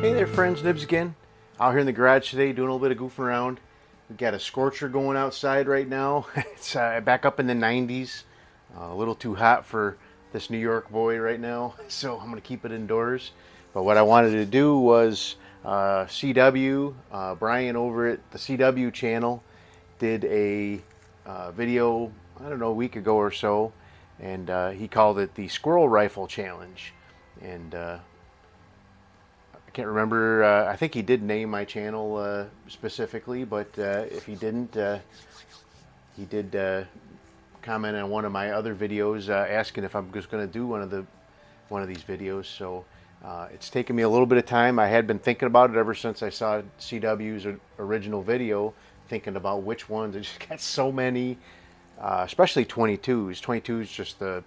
Hey there friends, Nibs again. Out here in the garage today doing a little bit of goofing around. We've got a scorcher going outside right now. It's back up in the 90s. A little too hot for this New York boy right now, so I'm going to keep it indoors. But what I wanted to do was CW, Brian over at the CW channel did a video, I don't know, a week ago or so, and he called it the Squirrel Rifle Challenge. And I can't remember. I think he did name my channel specifically, but if he didn't, he did comment on one of my other videos asking if I'm just going to do one of these videos. So it's taken me a little bit of time. I had been thinking about it ever since I saw CW's original video, thinking about which ones. I just got so many, especially 22s. 22s just the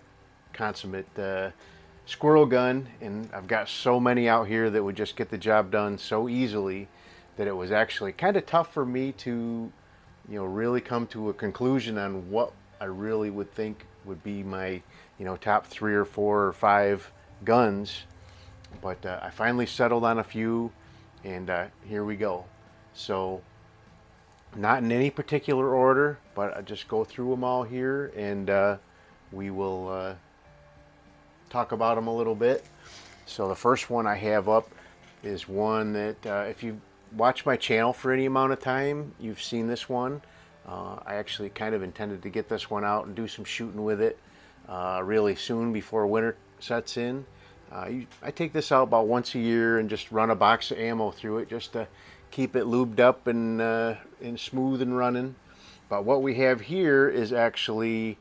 consummate squirrel gun, and I've got so many out here that would just get the job done so easily that it was actually kind of tough for me to, really come to a conclusion on what I really would think would be my, top 3 or 4 or 5 guns. But I finally settled on a few, and here we go. So not in any particular order, but I just go through them all here, and we will talk about them a little bit. So the first one I have up is one that if you watch my channel for any amount of time, you've seen this one. I actually kind of intended to get this one out and do some shooting with it really soon before winter sets in. I take this out about once a year and just run a box of ammo through it just to keep it lubed up and smooth and running. But what we have here is actually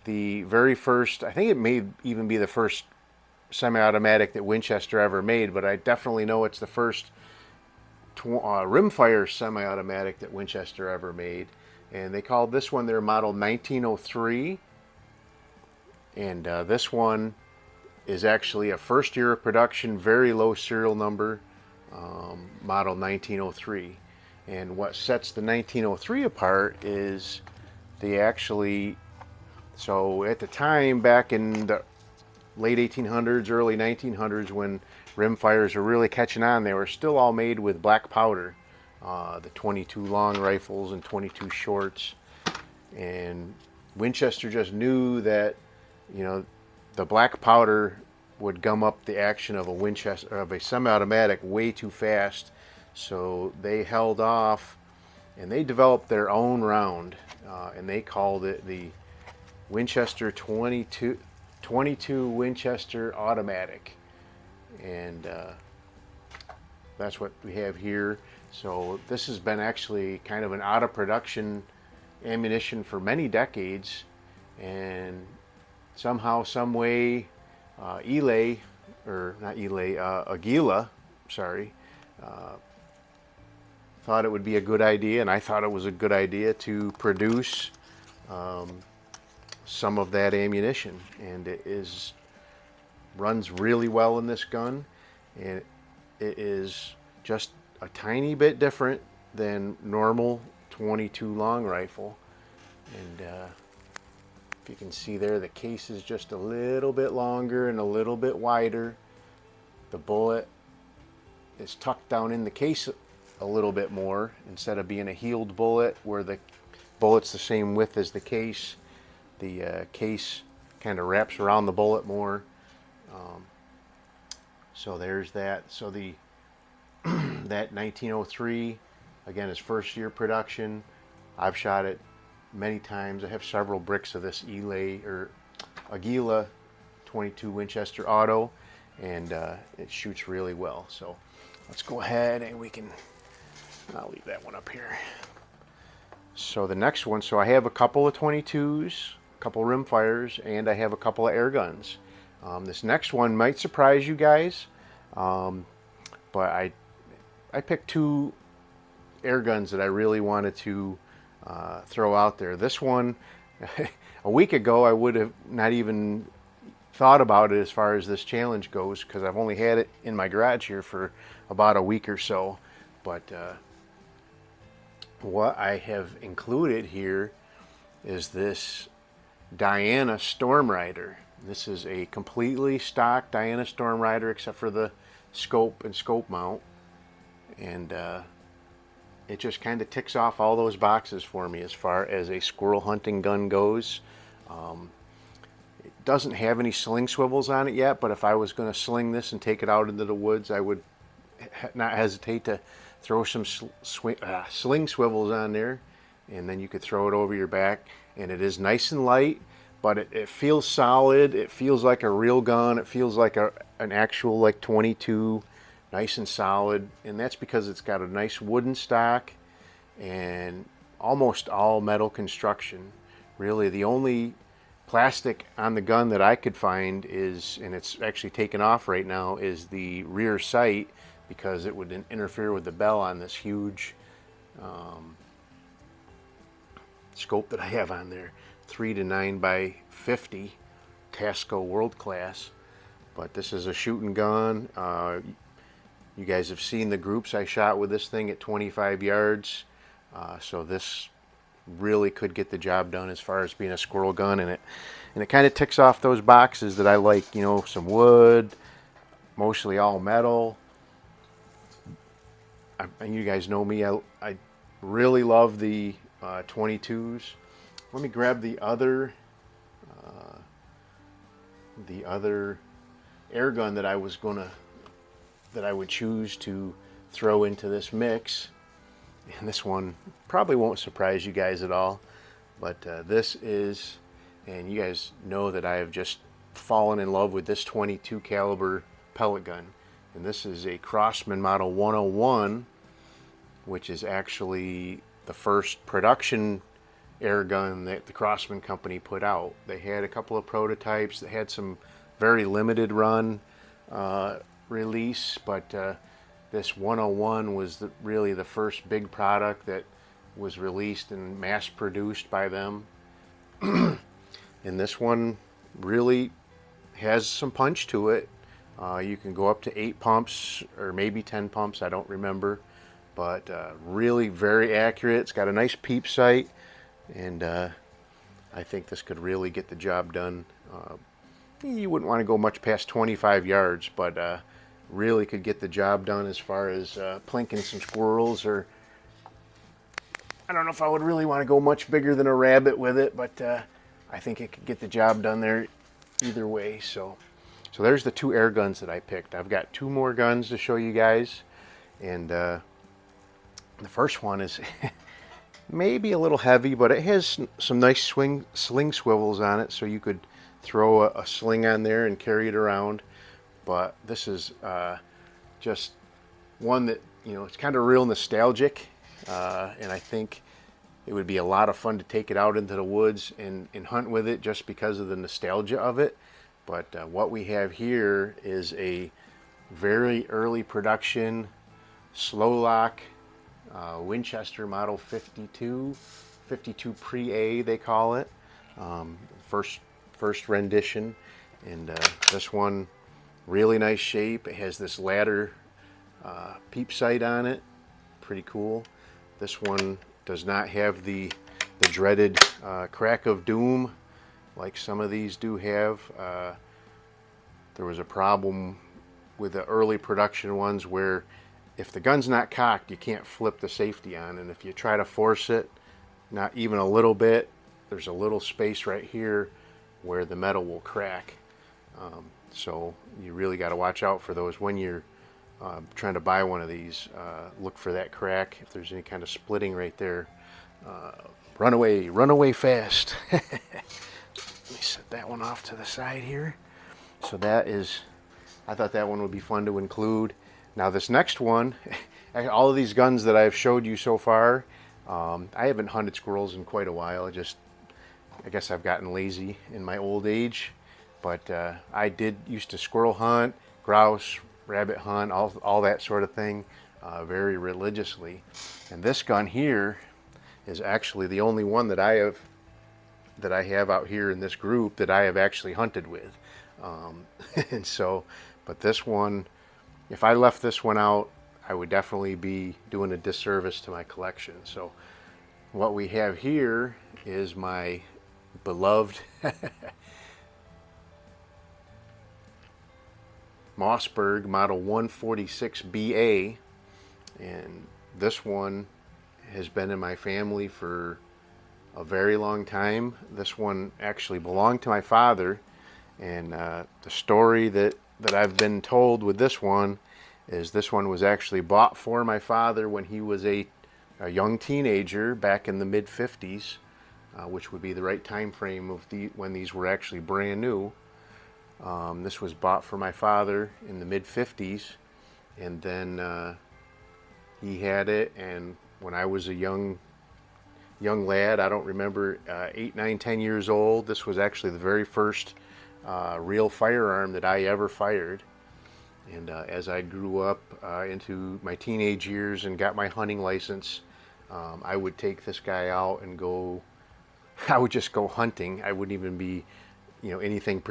the very first, I think it may even be the first semi-automatic that Winchester ever made, but I definitely know it's the first rimfire semi-automatic that Winchester ever made. And they called this one their model 1903. And this one is actually a first year of production, very low serial number, model 1903. And what sets the 1903 apart is they actually, so at the time, back in the late 1800s, early 1900s, when rimfires were really catching on, they were still all made with black powder. The 22 long rifles and 22 shorts. And Winchester just knew that, the black powder would gum up the action of a Winchester, of a semi-automatic, way too fast. So they held off, and they developed their own round, and they called it the Winchester 22 Winchester Automatic, and that's what we have here. So this has been actually kind of an out of production ammunition for many decades, and somehow, some way, Aguila, thought it would be a good idea, and I thought it was a good idea to produce some of that ammunition, and it runs really well in this gun, and it is just a tiny bit different than normal 22 long rifle. And if you can see there, the case is just a little bit longer and a little bit wider. The bullet is tucked down in the case a little bit more, instead of being a heeled bullet where the bullet's the same width as the case. The case kind of wraps around the bullet more. So there's that. So the that 1903, again, is first year production. I've shot it many times. I have several bricks of this Aguila 22 Winchester Auto, and it shoots really well. So let's go ahead and I'll leave that one up here. So the next one, so I have a couple of 22s, a couple of rimfires, and I have a couple of air guns. This next one might surprise you guys, but I picked 2 air guns that I really wanted to throw out there. This one, a week ago, I would have not even thought about it as far as this challenge goes, because I've only had it in my garage here for about a week or so. But what I have included here is this Diana Storm Rider. This is a completely stock Diana Storm Rider, except for the scope and scope mount. and it just kind of ticks off all those boxes for me as far as a squirrel hunting gun goes. It doesn't have any sling swivels on it yet, but if I was going to sling this and take it out into the woods, I would not hesitate to throw some sling swivels on there, and then you could throw it over your back. And it is nice and light, but it feels solid. It feels like a real gun. It feels like an actual like 22, nice and solid. And that's because it's got a nice wooden stock and almost all metal construction. Really, the only plastic on the gun that I could find is, and it's actually taken off right now, is the rear sight, because it would interfere with the bell on this huge scope that I have on there, 3 to 9 by 50 Tasco World Class. But this is a shooting gun. You guys have seen the groups I shot with this thing at 25 yards, so this really could get the job done as far as being a squirrel gun. And it kind of ticks off those boxes that I like, you know, some wood, mostly all metal. And you guys know me, I really love the 22s. Let me grab the other air gun that I would choose to throw into this mix. And this one probably won't surprise you guys at all, but this is, and you guys know that I have just fallen in love with this 22 caliber pellet gun. And this is a Crosman model 101, which is actually the first production air gun that the Crosman company put out. They had a couple of prototypes that had some very limited run release, but this 101 was really the first big product that was released and mass produced by them. And this one really has some punch to it. You can go up to 8 pumps or maybe 10 pumps, I don't remember, but really very accurate. It's got a nice peep sight, and I think this could really get the job done. You wouldn't want to go much past 25 yards, but really could get the job done as far as plinking some squirrels, or I don't know if I would really want to go much bigger than a rabbit with it, but I think it could get the job done there either way. So there's the 2 air guns that I picked. I've got 2 more guns to show you guys, and the first one is maybe a little heavy, but it has some nice sling swivels on it, so you could throw a sling on there and carry it around. But this is just one that, you know, it's kind of real nostalgic, and I think it would be a lot of fun to take it out into the woods and hunt with it, just because of the nostalgia of it. But what we have here is a very early production slow lock Winchester model 52 pre-A they call it, first rendition. And this one, really nice shape. It has this ladder peep sight on it, pretty cool. This one does not have the dreaded crack of doom like some of these do have. There was a problem with the early production ones where if the gun's not cocked, you can't flip the safety on, and if you try to force it, not even a little bit, there's a little space right here where the metal will crack. So you really got to watch out for those when you're trying to buy one of these. Look for that crack. If there's any kind of splitting right there, run away fast. Let me set that one off to the side here. So that is, I thought that one would be fun to include. Now this next one, all of these guns that I've showed you so far, I haven't hunted squirrels in quite a while. I guess I've gotten lazy in my old age, but I used to squirrel hunt, grouse, rabbit hunt, all that sort of thing, very religiously. And this gun here is actually the only one that I have out here in this group that I have actually hunted with. And so, but this one, if I left this one out, I would definitely be doing a disservice to my collection. So what we have here is my beloved Mossberg model 146BA. And this one has been in my family for a very long time. This one actually belonged to my father, and the story that I've been told with this one is this one was actually bought for my father when he was a young teenager back in the mid 50s, which would be the right time frame of when these were actually brand new. This was bought for my father in the mid 50s, and then he had it, and when I was a young lad, I don't remember, 8, 9, 10 years old, this was actually the very first real firearm that I ever fired. And as I grew up into my teenage years and got my hunting license, I would take this guy out and go. I would just go hunting. I wouldn't even be, anything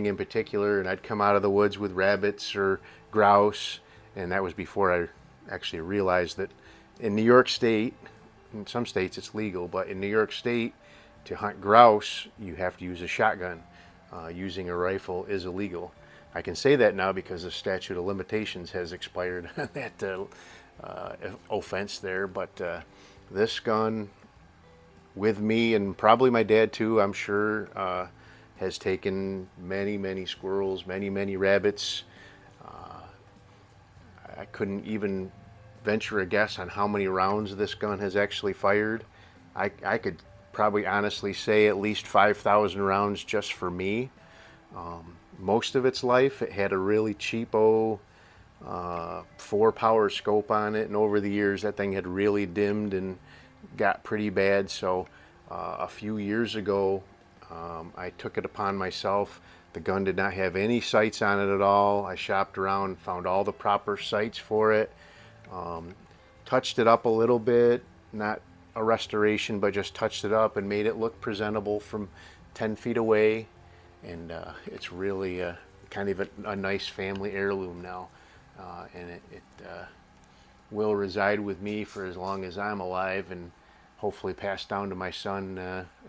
in particular. And I'd come out of the woods with rabbits or grouse. And that was before I actually realized that in New York State, in some states it's legal, but in New York State, to hunt grouse, you have to use a shotgun. Using a rifle is illegal. I can say that now because the statute of limitations has expired on that offense there. But this gun, with me and probably my dad too, I'm sure, has taken many, many squirrels, many, many rabbits. I couldn't even venture a guess on how many rounds this gun has actually fired. I could probably honestly say at least 5,000 rounds just for me. Most of its life, it had a really cheapo 4-power scope on it, and over the years that thing had really dimmed and got pretty bad. So a few years ago, I took it upon myself. The gun did not have any sights on it at all. I shopped around, found all the proper sights for it, touched it up a little bit, not a restoration, but just touched it up and made it look presentable from 10 feet away. And it's really kind of a nice family heirloom now, and it will reside with me for as long as I'm alive, and hopefully pass down to my son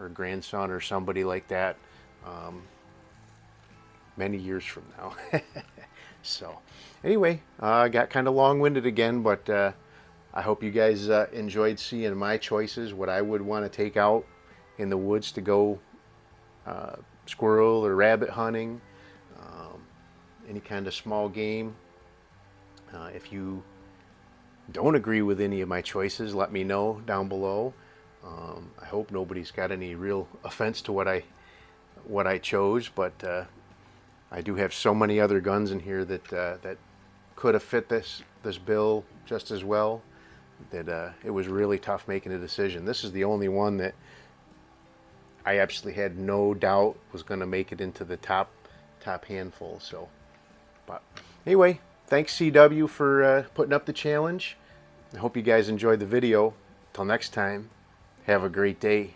or grandson or somebody like that many years from now. So anyway, I got kind of long-winded again, but I hope you guys enjoyed seeing my choices, what I would want to take out in the woods to go squirrel or rabbit hunting, any kind of small game. If you don't agree with any of my choices, let me know down below. I hope nobody's got any real offense to what I chose, but I do have so many other guns in here that could have fit this bill just as well, that it was really tough making a decision. This is the only one that I absolutely had no doubt was going to make it into the top handful. So, but anyway, thanks CW for putting up the challenge. I hope you guys enjoyed the video. Till next time, have a great day.